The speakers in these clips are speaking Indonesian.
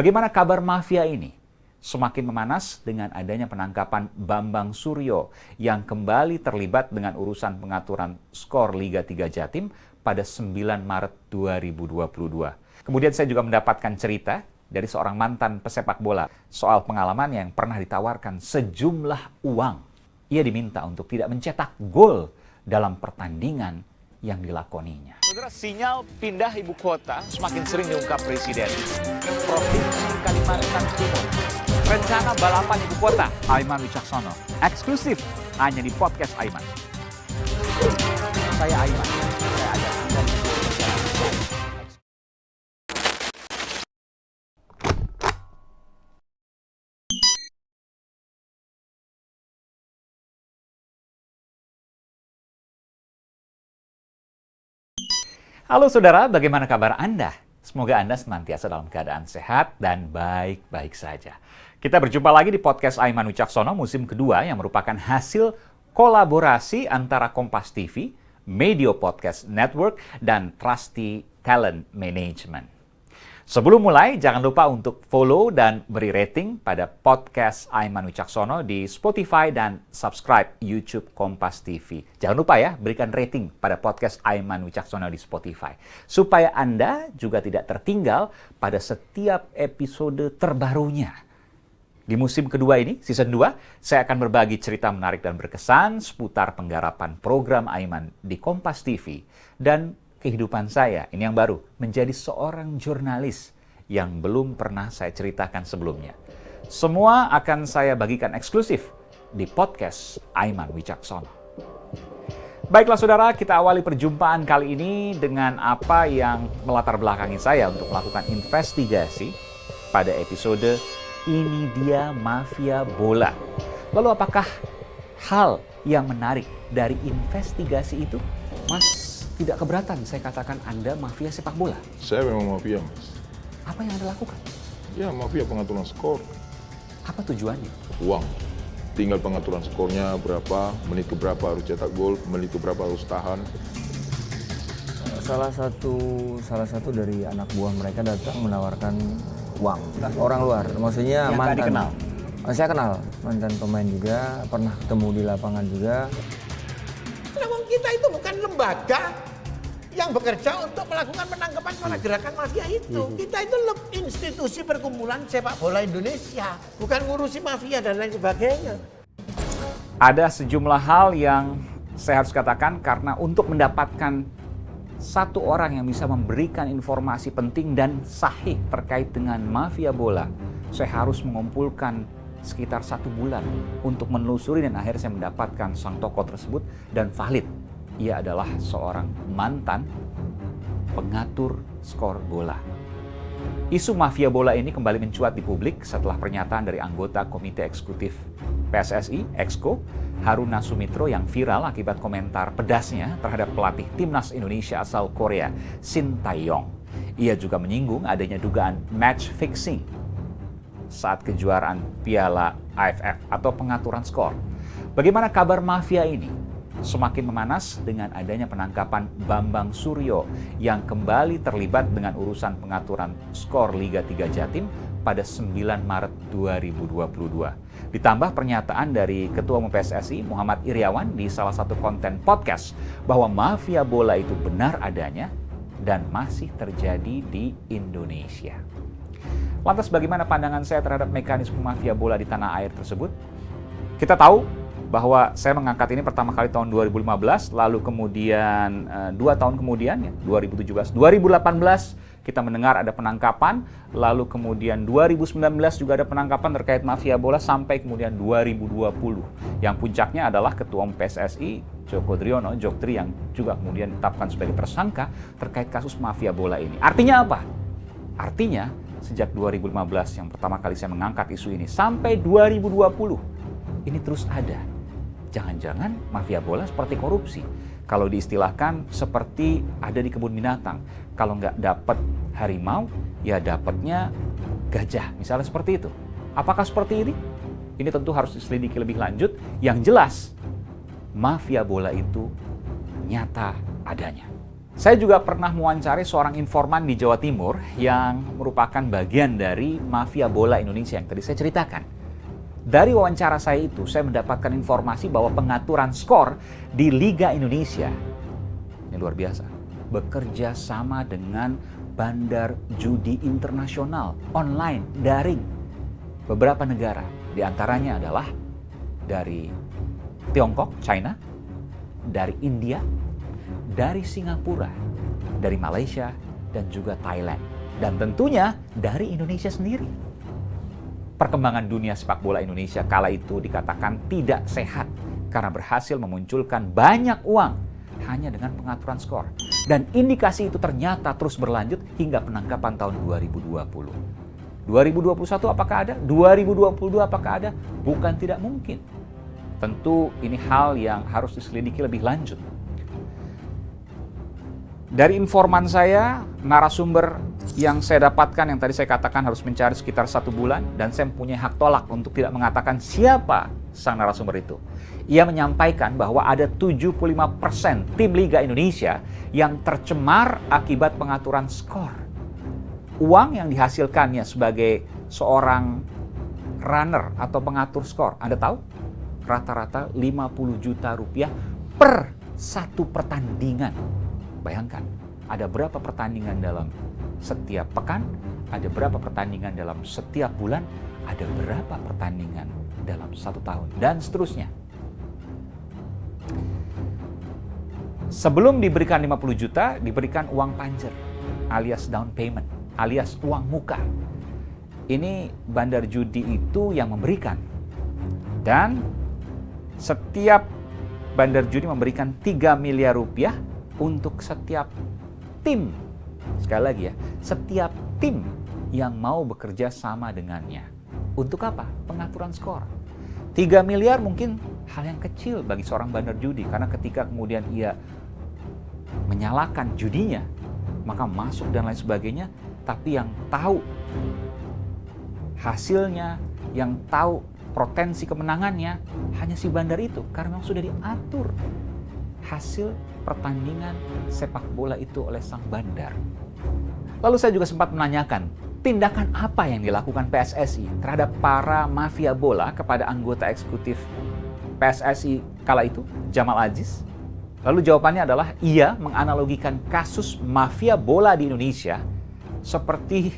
Bagaimana kabar mafia ini? Semakin memanas dengan adanya penangkapan Bambang Suryo yang kembali terlibat dengan urusan pengaturan skor Liga 3 Jatim pada 9 Maret 2022. Kemudian saya juga mendapatkan cerita dari seorang mantan pesepak bola soal pengalaman yang pernah ditawarkan sejumlah uang. Ia diminta untuk tidak mencetak gol dalam pertandingan yang dilakoninya. Saudara, sinyal pindah ibu kota semakin sering diungkap Presiden. Provinsi Kalimantan Timur. Rencana balapan ibu kota. Aiman Wicaksono. Eksklusif hanya di podcast Aiman. Saya Aiman. Saya ajak Anda di Halo saudara, bagaimana kabar Anda? Semoga Anda senantiasa dalam keadaan sehat dan baik-baik saja. Kita berjumpa lagi di podcast Aiman Wicaksono musim kedua yang merupakan hasil kolaborasi antara Kompas TV, Medio Podcast Network, dan Trusty Talent Management. Sebelum mulai, jangan lupa untuk follow dan beri rating pada podcast Aiman Wicaksono di Spotify dan subscribe YouTube Kompas TV. Jangan lupa ya, berikan rating pada podcast Aiman Wicaksono di Spotify. Supaya Anda juga tidak tertinggal pada setiap episode terbarunya. Di musim kedua ini, season 2, saya akan berbagi cerita menarik dan berkesan seputar penggarapan program Aiman di Kompas TV dan kehidupan saya, ini yang baru, menjadi seorang jurnalis yang belum pernah saya ceritakan sebelumnya. Semua akan saya bagikan eksklusif di podcast Aiman Wicaksono. Baiklah saudara, kita awali perjumpaan kali ini dengan apa yang melatar belakangi saya untuk melakukan investigasi pada episode Ini Dia Mafia Bola. Lalu apakah hal yang menarik dari investigasi itu? Mas, tidak keberatan saya katakan Anda mafia sepak bola? Saya memang mafia, Mas. Apa yang Anda lakukan? Ya, mafia pengaturan skor. Apa tujuannya? Uang. Tinggal pengaturan skornya berapa, menit ke berapa harus cetak gol, menit ke berapa harus tahan. Salah satu dari anak buah mereka datang menawarkan uang. Orang luar, maksudnya yang mantan. tadi kenal? Saya kenal, mantan pemain juga, pernah ketemu di lapangan juga. Memang kita itu bukan lembaga yang bekerja untuk melakukan penangkapan pada gerakan mafia itu. Kita itu institusi perkumpulan sepak bola Indonesia, bukan ngurusi mafia dan lain sebagainya. Ada sejumlah hal yang saya harus katakan karena untuk mendapatkan satu orang yang bisa memberikan informasi penting dan sahih terkait dengan mafia bola, saya harus mengumpulkan sekitar 1 bulan untuk menelusuri dan akhirnya saya mendapatkan sang tokoh tersebut dan valid. Ia adalah seorang mantan pengatur skor bola. Isu mafia bola ini kembali mencuat di publik setelah pernyataan dari anggota Komite Eksekutif PSSI, Exco, Haruna Sumitro yang viral akibat komentar pedasnya terhadap pelatih Timnas Indonesia asal Korea, Shin Tae-yong. Ia juga menyinggung adanya dugaan match fixing saat kejuaraan Piala AFF atau pengaturan skor. Bagaimana kabar mafia ini? Semakin memanas dengan adanya penangkapan Bambang Suryo yang kembali terlibat dengan urusan pengaturan skor Liga 3 Jatim pada 9 Maret 2022. Ditambah pernyataan dari Ketua Umum PSSI Muhammad Iriawan di salah satu konten podcast bahwa mafia bola itu benar adanya dan masih terjadi di Indonesia. Lantas bagaimana pandangan saya terhadap mekanisme mafia bola di tanah air tersebut? Kita tahu bahwa saya mengangkat ini pertama kali tahun 2015, lalu kemudian 2 tahun kemudian, ya, 2017, 2018 kita mendengar ada penangkapan, lalu kemudian 2019 juga ada penangkapan terkait mafia bola sampai kemudian 2020. Yang puncaknya adalah Ketua Umum PSSI Joko Driono, Joktri, yang juga kemudian ditetapkan sebagai tersangka terkait kasus mafia bola ini. Artinya apa? Artinya sejak 2015 yang pertama kali saya mengangkat isu ini sampai 2020 ini terus ada. Jangan-jangan mafia bola seperti korupsi. Kalau diistilahkan seperti ada di kebun binatang. Kalau nggak dapat harimau, ya dapatnya gajah. Misalnya seperti itu. Apakah seperti ini? Ini tentu harus diselidiki lebih lanjut. Yang jelas, mafia bola itu nyata adanya. Saya juga pernah mewawancari seorang informan di Jawa Timur yang merupakan bagian dari mafia bola Indonesia yang tadi saya ceritakan. Dari wawancara saya itu, saya mendapatkan informasi bahwa pengaturan skor di Liga Indonesia, ini luar biasa, bekerja sama dengan bandar judi internasional, online, daring. Beberapa negara, diantaranya adalah dari Tiongkok, China, dari India, dari Singapura, dari Malaysia, dan juga Thailand. Dan tentunya dari Indonesia sendiri. Perkembangan dunia sepak bola Indonesia kala itu dikatakan tidak sehat karena berhasil memunculkan banyak uang hanya dengan pengaturan skor. Dan indikasi itu ternyata terus berlanjut hingga penangkapan tahun 2020. 2021 apakah ada? 2022 apakah ada? Bukan tidak mungkin. Tentu ini hal yang harus diselidiki lebih lanjut. Dari informan saya, narasumber yang saya dapatkan, yang tadi saya katakan harus mencari sekitar 1 bulan, dan saya mempunyai hak tolak untuk tidak mengatakan siapa sang narasumber itu. Ia menyampaikan bahwa ada 75% tim Liga Indonesia yang tercemar akibat pengaturan skor. Uang yang dihasilkannya sebagai seorang runner atau pengatur skor, Anda tahu? Rata-rata 50 juta rupiah per 1 pertandingan. Bayangkan, ada berapa pertandingan dalam setiap pekan, ada berapa pertandingan dalam setiap bulan, ada berapa pertandingan dalam 1 tahun, dan seterusnya. Sebelum diberikan 50 juta, diberikan uang panjer, alias down payment, alias uang muka. Ini bandar judi itu yang memberikan. Dan setiap bandar judi memberikan 3 miliar rupiah untuk setiap tim. Sekali lagi ya, setiap tim yang mau bekerja sama dengannya. Untuk apa? Pengaturan skor. 3 miliar mungkin hal yang kecil bagi seorang bandar judi, karena ketika kemudian ia menyalakan judinya, maka masuk dan lain sebagainya, tapi yang tahu hasilnya, yang tahu potensi kemenangannya hanya si bandar itu, karena memang sudah diatur hasil pertandingan sepak bola itu oleh sang bandar. Lalu saya juga sempat menanyakan, tindakan apa yang dilakukan PSSI terhadap para mafia bola kepada anggota eksekutif PSSI kala itu, Jamal Aziz? Lalu jawabannya adalah ia menganalogikan kasus mafia bola di Indonesia seperti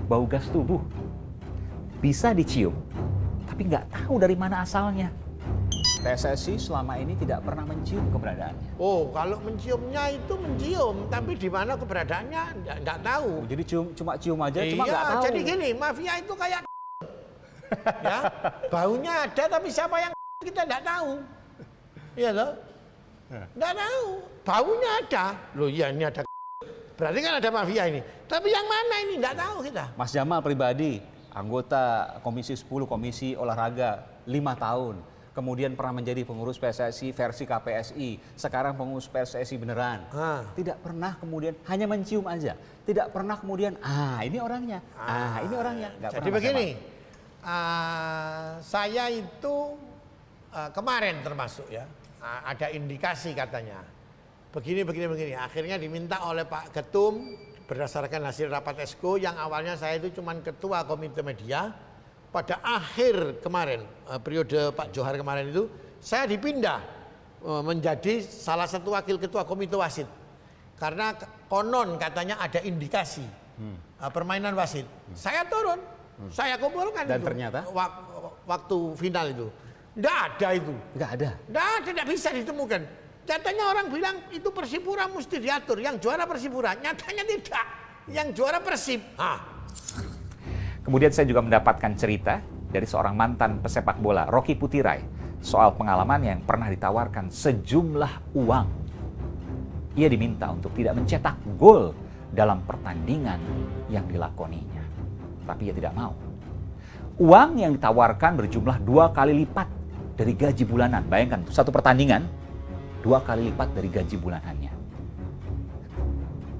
bau gas tubuh. Bisa dicium, tapi nggak tahu dari mana asalnya. PSSI selama ini tidak pernah mencium keberadaannya. Oh, kalau menciumnya itu mencium, tapi di mana keberadaannya nggak tahu. Jadi cuma cium aja, cuma Iya, nggak tahu. jadi gini, mafia itu kayak ya, baunya ada tapi siapa yang kita nggak tahu. Iya loh, nggak tahu. Baunya ada, loh iya ini ada. Berarti kan ada mafia ini. Tapi yang mana ini nggak tahu kita. Mas Jamal pribadi, anggota Komisi 10 Komisi Olahraga 5 tahun. Kemudian pernah menjadi pengurus PSSI versi KPSI, sekarang pengurus PSSI beneran. Tidak pernah kemudian hanya mencium aja, tidak pernah kemudian ini orangnya, ini orangnya. Nggak Jadi pernah, begini, saya itu kemarin termasuk ya, ada indikasi katanya, begini. Akhirnya diminta oleh Pak Ketum berdasarkan hasil rapat Esko yang awalnya saya itu cuman ketua komite media. Pada akhir kemarin, periode Pak Johar kemarin itu, saya dipindah menjadi salah satu wakil ketua komite wasit. Karena konon katanya ada indikasi permainan wasit. Saya turun, saya kumpulkan. Dan itu. ternyata? Waktu final itu. Nggak ada itu. Nggak ada? Tidak bisa ditemukan. Katanya orang bilang itu Persipura mesti diatur, yang juara Persipura. Nyatanya tidak, yang juara Persib. Kemudian saya juga mendapatkan cerita dari seorang mantan pesepak bola, Rocky Putirai, soal pengalaman yang pernah ditawarkan sejumlah uang. Ia diminta untuk tidak mencetak gol dalam pertandingan yang dilakoninya. Tapi ia tidak mau. Uang yang ditawarkan berjumlah 2 kali lipat dari gaji bulanan. Bayangkan, satu pertandingan 2 kali lipat dari gaji bulanannya.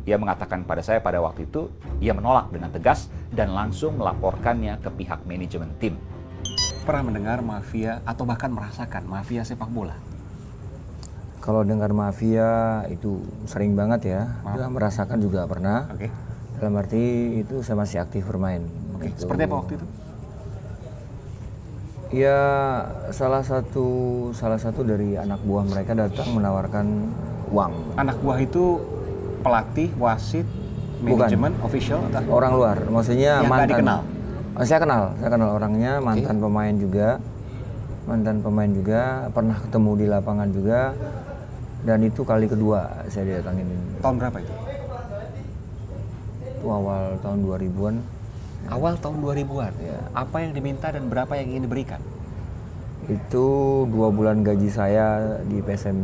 Ia mengatakan pada saya pada waktu itu, ia menolak dengan tegas dan langsung melaporkannya ke pihak manajemen tim. Pernah mendengar mafia atau bahkan merasakan mafia sepak bola? Kalau dengar mafia itu sering banget ya, merasakan juga pernah. Dalam arti itu saya masih aktif bermain. Oke, Gitu. seperti apa waktu itu? Ya salah satu dari anak buah mereka datang menawarkan uang. Anak buah itu pelatih, wasit, Bukan. manajemen, official atau Orang luar, maksudnya Yang nggak mantan. dikenal? Oh, saya kenal orangnya, mantan pemain juga, pernah ketemu di lapangan juga, dan itu kali kedua saya didatangin. tahun berapa itu? Itu awal tahun 2000-an. Awal tahun 2000-an. Ya. Apa yang diminta dan berapa yang ingin diberikan? Itu 2 bulan gaji saya di PSM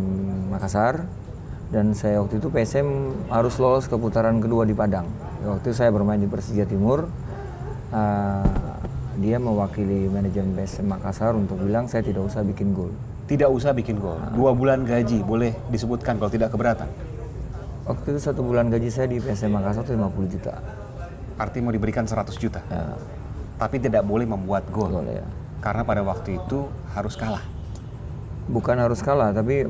Makassar, dan saya waktu itu PSM harus lolos ke putaran kedua di Padang. Waktu itu saya bermain di Persija Timur. Dia mewakili manajemen PSM Makassar untuk bilang saya tidak usah bikin gol. Tidak usah bikin gol. 2 bulan gaji boleh disebutkan kalau tidak keberatan. Waktu itu 1 bulan gaji saya di PSM Makassar itu 50 juta. Arti mau diberikan 100 juta. Ya, Tapi tidak boleh membuat gol. gol ya. Karena pada waktu itu harus kalah. Bukan harus kalah, tapi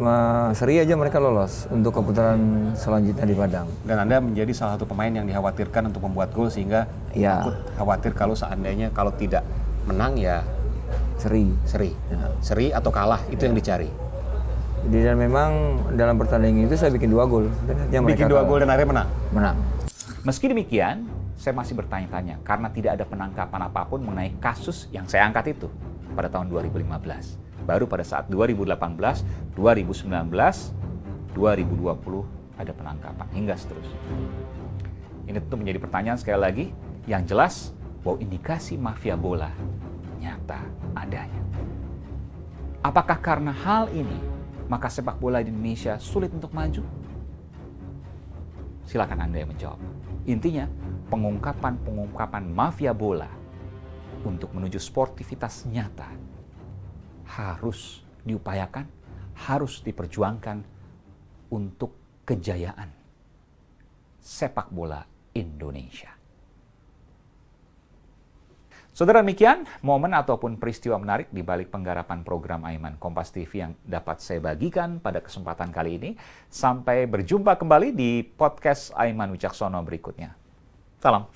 seri aja mereka lolos untuk ke putaran selanjutnya di Padang. Dan Anda menjadi salah satu pemain yang dikhawatirkan untuk membuat gol sehingga Ya. takut khawatir kalau seandainya kalau tidak menang ya Seri. seri. Ya. Seri atau kalah itu yang dicari. Jadi dan memang dalam pertandingan itu saya bikin 2 gol. Dan akhirnya mereka Bikin 2 kalah. gol dan akhirnya menang. Menang. Meski demikian, saya masih bertanya-tanya karena tidak ada penangkapan apapun mengenai kasus yang saya angkat itu pada tahun 2015. Baru pada saat 2018, 2019, 2020 ada penangkapan hingga seterusnya. Ini tentu menjadi pertanyaan sekali lagi, yang jelas bahwa indikasi mafia bola nyata adanya. Apakah karena hal ini maka sepak bola di Indonesia sulit untuk maju? Silakan Anda yang menjawab. Intinya, pengungkapan mafia bola untuk menuju sportivitas nyata harus diupayakan, harus diperjuangkan untuk kejayaan sepak bola Indonesia. Saudara, demikian momen ataupun peristiwa menarik di balik penggarapan program Aiman Kompas TV yang dapat saya bagikan pada kesempatan kali ini. Sampai berjumpa kembali di podcast Aiman Wicaksono berikutnya. Salam.